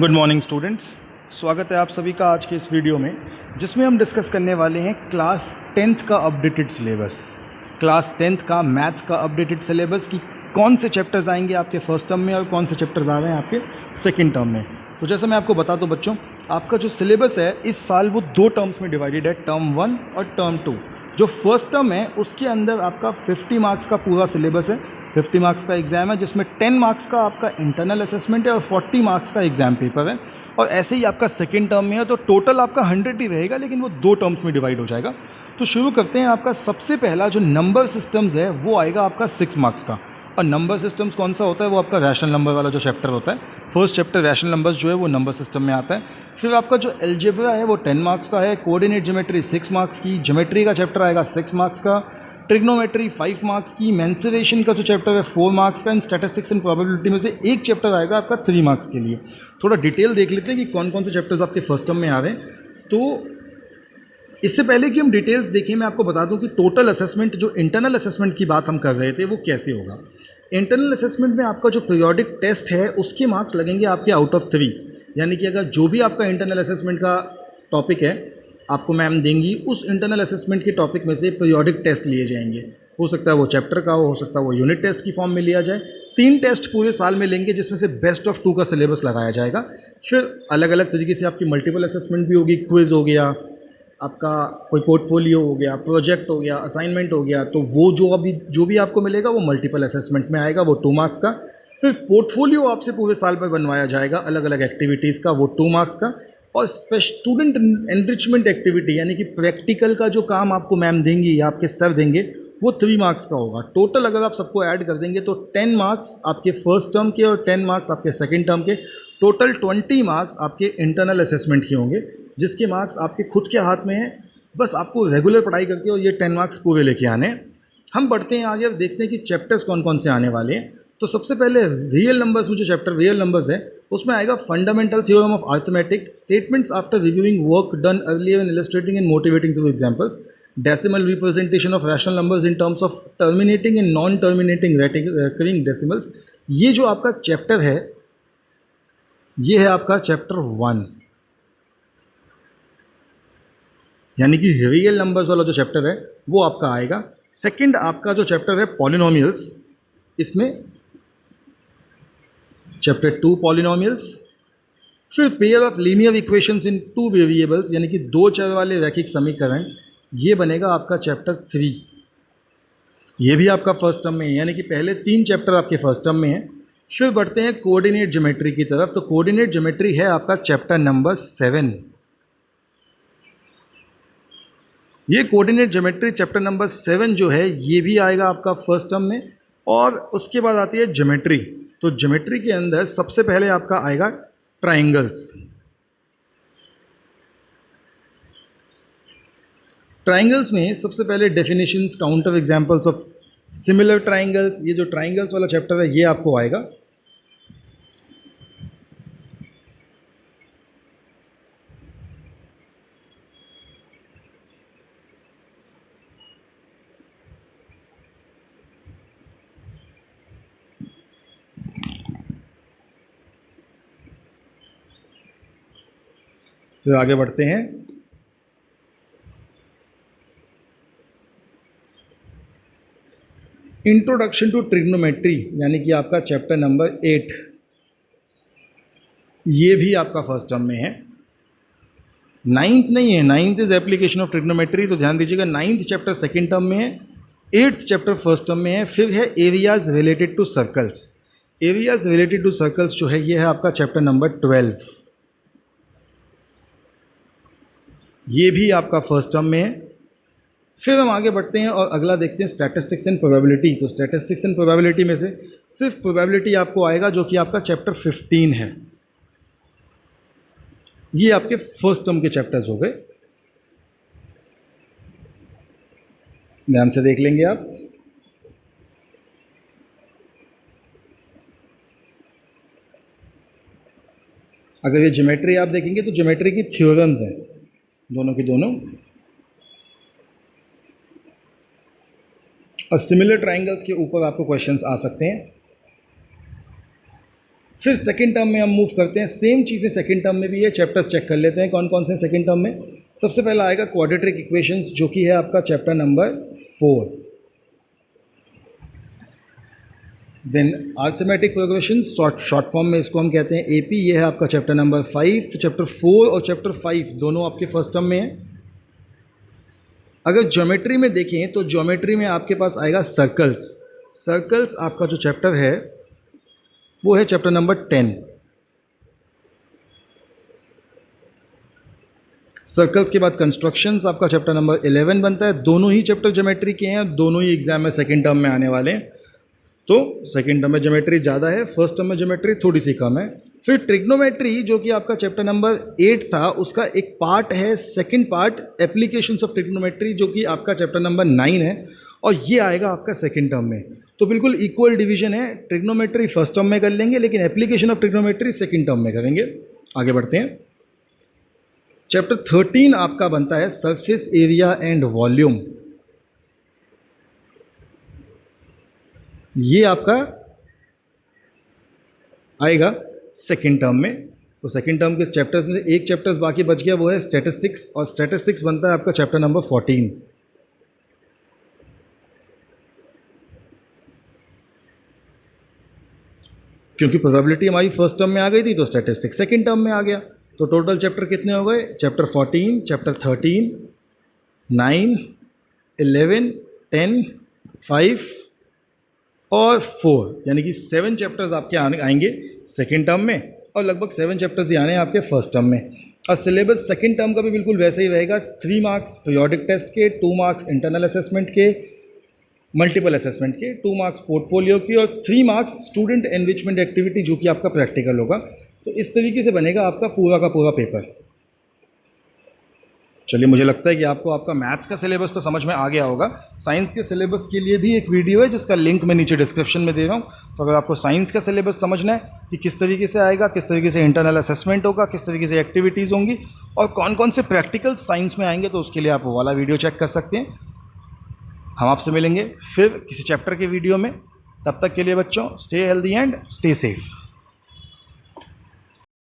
Good morning students, स्वागत है आप सभी का आज के इस वीडियो में, जिसमें हम डिस्कस करने वाले हैं क्लास 10th का अपडेटेड सिलेबस। क्लास 10th का मैथ्स का अपडेटेड सिलेबस की कौन से चैप्टर्स आएंगे आपके फर्स्ट टर्म में और कौन से चैप्टर्स आ रहे हैं आपके सेकंड टर्म में। तो जैसा मैं आपको बता दूं बच्चों, आपका जो सिलेबस है इस साल वो 2 टर्म्स में डिवाइडेड है, टर्म 1 और टर्म 2। जो फर्स्ट टर्म है उसके अंदर आपका 50 मार्क्स का पूरा सिलेबस है, 50 मार्क्स का एग्ज़ाम है, जिसमें 10 मार्क्स का आपका इंटरनल असेसमेंट है और 40 मार्क्स का एग्ज़ाम पेपर है। और ऐसे ही आपका सेकेंड टर्म में है तो टोटल आपका 100 ही रहेगा, लेकिन वो 2 टर्म्स में डिवाइड हो जाएगा। तो शुरू करते हैं। आपका सबसे पहला जो नंबर सिस्टम्स है वो आएगा आपका 6 मार्क्स का। और नंबर सिस्टम्स कौन सा होता है? वो आपका रैशनल नंबर वाला जो चैप्टर होता है, फर्स्ट चैप्टर रैशनल नंबर्स जो है वो नंबर सिस्टम में आता है। फिर आपका जो एलजेब्रा है वो 10 मार्क्स का है, कोऑर्डिनेट ज्योमेट्री 6 मार्क्स की, ज्योमेट्री का चैप्टर आएगा 6 मार्क्स का, ट्रिग्नोमेट्री 5 मार्क्स की, मेंसुरेशन का जो चैप्टर है 4 मार्क्स का, इन स्टैटिस्टिक्स एंड प्रोबेबिलिटी में से एक चैप्टर आएगा आपका 3 मार्क्स के लिए। थोड़ा डिटेल देख लेते हैं कि कौन कौन से चैप्टर्स आपके फर्स्ट टर्म में आ रहे हैं। तो इससे पहले कि हम डिटेल्स देखें, मैं आपको बता दूं कि टोटल असेसमेंट, जो इंटरनल असेसमेंट की बात हम कर रहे थे, वो कैसे होगा। इंटरनल असेसमेंट में आपका जो पीरियोडिक टेस्ट है उसके मार्क्स लगेंगे आपके आउट ऑफ 3। यानी कि अगर जो भी आपका इंटरनल असेसमेंट का टॉपिक है आपको मैम देंगी, उस इंटरनल असेसमेंट के टॉपिक में से पीरियोडिक टेस्ट लिए जाएंगे। हो सकता है वो चैप्टर का हो सकता है वो यूनिट टेस्ट की फॉर्म में लिया जाए। 3 टेस्ट पूरे साल में लेंगे, जिसमें से बेस्ट ऑफ 2 का सिलेबस लगाया जाएगा। फिर अलग अलग तरीके से आपकी मल्टीपल असेसमेंट भी होगी, क्विज हो गया, आपका कोई पोर्टफोलियो हो गया, प्रोजेक्ट हो गया, असाइनमेंट हो गया। तो वो जो भी आपको मिलेगा वो मल्टीपल असेसमेंट में आएगा, वो 2 मार्क्स का। फिर पोर्टफोलियो आपसे पूरे साल पर बनवाया जाएगा अलग अलग एक्टिविटीज़ का, वो 2 मार्क्स का। और स्टूडेंट एनरिचमेंट एक्टिविटी यानी कि प्रैक्टिकल का जो काम आपको मैम देंगी या आपके सर देंगे, वो 3 मार्क्स का होगा। टोटल अगर आप सबको ऐड कर देंगे तो 10 मार्क्स आपके फर्स्ट टर्म के और 10 मार्क्स आपके सेकेंड टर्म के, टोटल 20 मार्क्स आपके इंटरनल असेसमेंट के होंगे, जिसके मार्क्स आपके खुद के हाथ में हैं। बस आपको रेगुलर पढ़ाई करके और ये 10 मार्क्स पूरे लेके आने हैं। हम बढ़ते हैं आगे, अब देखते हैं कि चैप्टर्स कौन कौन से आने वाले हैं। तो सबसे पहले रियल नंबर्स में जो चैप्टर रियल नंबर्स है उसमें आएगा fundamental theorem of arithmetic, statements after reviewing work done earlier and illustrating and motivating through examples, decimal representation of rational numbers in terms of terminating and non terminating recurring decimals. ये जो आपका chapter है ये है आपका chapter 1, यानी कि real numbers वाला जो चैप्टर है वो आपका आएगा। सेकंड आपका जो चैप्टर है पॉलिनोमियल्स, इसमें चैप्टर 2 पॉलिनोमियल्स। फिर pair of linear equations in 2 variables, यानी कि 2 चर वाले रैखिक समीकरण, ये बनेगा आपका चैप्टर 3। ये भी आपका फर्स्ट टर्म में है, यानी कि पहले 3 चैप्टर आपके फर्स्ट टर्म में हैं। फिर बढ़ते हैं कोऑर्डिनेट ज्योमेट्री की तरफ। तो कोऑर्डिनेट ज्योमेट्री है आपका चैप्टर नंबर 7। ये कोऑर्डिनेट ज्योमेट्री चैप्टर नंबर 7 जो है ये भी आएगा आपका फर्स्ट टर्म में। और उसके बाद आती है ज्योमेट्री। तो ज्योमेट्री के अंदर सबसे पहले आपका आएगा ट्राइंगल्स। ट्राइंगल्स में सबसे पहले definitions, counter examples of similar triangles, ये जो ट्राइंगल्स वाला चैप्टर है ये आपको आएगा। फिर आगे बढ़ते हैं। इंट्रोडक्शन टू ट्रिग्नोमेट्री, यानी कि आपका चैप्टर नंबर 8, ये भी आपका फर्स्ट टर्म में है। 9th नहीं है, 9th is application of trigonometry, तो ध्यान दीजिएगा 9th चैप्टर सेकेंड टर्म में है, 8th चैप्टर फर्स्ट टर्म में है। फिर है areas related to circles. Areas related to circles जो है ये है आपका चैप्टर नंबर 12, ये भी आपका फर्स्ट टर्म में है। फिर हम आगे बढ़ते हैं और अगला देखते हैं स्टैटिस्टिक्स एंड प्रोबेबिलिटी। तो स्टैटिस्टिक्स एंड प्रोबेबिलिटी में से सिर्फ प्रोबेबिलिटी आपको आएगा, जो कि आपका चैप्टर 15 है। ये आपके फर्स्ट टर्म के चैप्टर्स हो गए, ध्यान से देख लेंगे आप। अगर ये ज्योमेट्री आप देखेंगे तो ज्योमेट्री की थ्योरम्स हैं दोनों की दोनों, और सिमिलर ट्राइंगल्स के ऊपर आपको क्वेश्चंस आ सकते हैं। फिर सेकेंड टर्म में हम मूव करते हैं, सेम चीज़ें सेकेंड टर्म में भी है, चैप्टर्स चेक कर लेते हैं कौन कौन से सेकेंड टर्म में। सबसे पहला आएगा क्वाड्रेटिक इक्वेशंस, जो कि है आपका chapter number 4। Then arithmetic progression, short form में इसको हम कहते हैं एपी, ये है आपका चैप्टर नंबर 5। तो चैप्टर 4 और चैप्टर 5 दोनों आपके फर्स्ट टर्म में है। अगर ज्योमेट्री में देखें तो ज्योमेट्री में आपके पास आएगा सर्कल्स। सर्कल्स आपका जो चैप्टर है वो है चैप्टर नंबर 10। सर्कल्स के बाद कंस्ट्रक्शंस आपका चैप्टर नंबर 11 बनता है। दोनों ही चैप्टर ज्योमेट्री के हैं, दोनों ही एग्जाम में सेकेंड टर्म में आने वाले हैं। तो सेकेंड टर्म में ज्योमेट्री ज़्यादा है, फर्स्ट टर्म में ज्योमेट्री थोड़ी सी कम है। फिर ट्रिग्नोमेट्री, जो कि आपका चैप्टर नंबर 8 था, उसका एक पार्ट है, second part applications of trigonometry, जो कि आपका चैप्टर नंबर 9 है, और ये आएगा आपका सेकंड टर्म में। तो बिल्कुल इक्वल डिवीजन है, ट्रिग्नोमेट्री फर्स्ट टर्म में कर लेंगे, लेकिन application of trigonometry second term में करेंगे। आगे बढ़ते हैं। चैप्टर 13 आपका बनता है सरफेस एरिया एंड वॉल्यूम। ये आपका आएगा सेकेंड टर्म में। तो सेकेंड टर्म के चैप्टर्स में से एक चैप्टर्स बाकी बच गया, वो है स्टैटिस्टिक्स, और स्टैटिस्टिक्स बनता है आपका चैप्टर नंबर 14। क्योंकि प्रोबेबिलिटी हमारी फर्स्ट टर्म में आ गई थी तो स्टैटिस्टिक्स सेकेंड टर्म में आ गया। तो टोटल चैप्टर कितने हो गए? चैप्टर 14, चैप्टर 13, 9, 11, 10, 5 और 4, यानी कि 7 चैप्टर्स आपके आएंगे सेकेंड टर्म में, और लगभग 7 चैप्टर्स ही आने हैं आपके फर्स्ट टर्म में। और सिलेबस सेकेंड टर्म का भी बिल्कुल वैसे ही रहेगा। 3 मार्क्स पीरियोडिक टेस्ट के, 2 मार्क्स इंटरनल असेसमेंट के, मल्टीपल असेसमेंट के, 2 मार्क्स पोर्टफोलियो की, और 3 मार्क्स स्टूडेंट एनरिचमेंट एक्टिविटी, जो कि आपका प्रैक्टिकल होगा। तो इस तरीके से बनेगा आपका पूरा का पूरा पेपर। चलिए, मुझे लगता है कि आपको आपका मैथ्स का सिलेबस तो समझ में आ गया होगा। साइंस के सिलेबस के लिए भी एक वीडियो है, जिसका लिंक मैं नीचे डिस्क्रिप्शन में दे रहा हूँ। तो अगर आपको साइंस का सिलेबस समझना है कि किस तरीके से आएगा, किस तरीके से इंटरनल असेसमेंट होगा, किस तरीके से एक्टिविटीज़ होंगी, और कौन कौन से प्रैक्टिकल साइंस में आएंगे, तो उसके लिए आप वो वाला वीडियो चेक कर सकते हैं। हम आपसे मिलेंगे फिर किसी चैप्टर के वीडियो में। तब तक के लिए बच्चों, stay healthy and stay safe.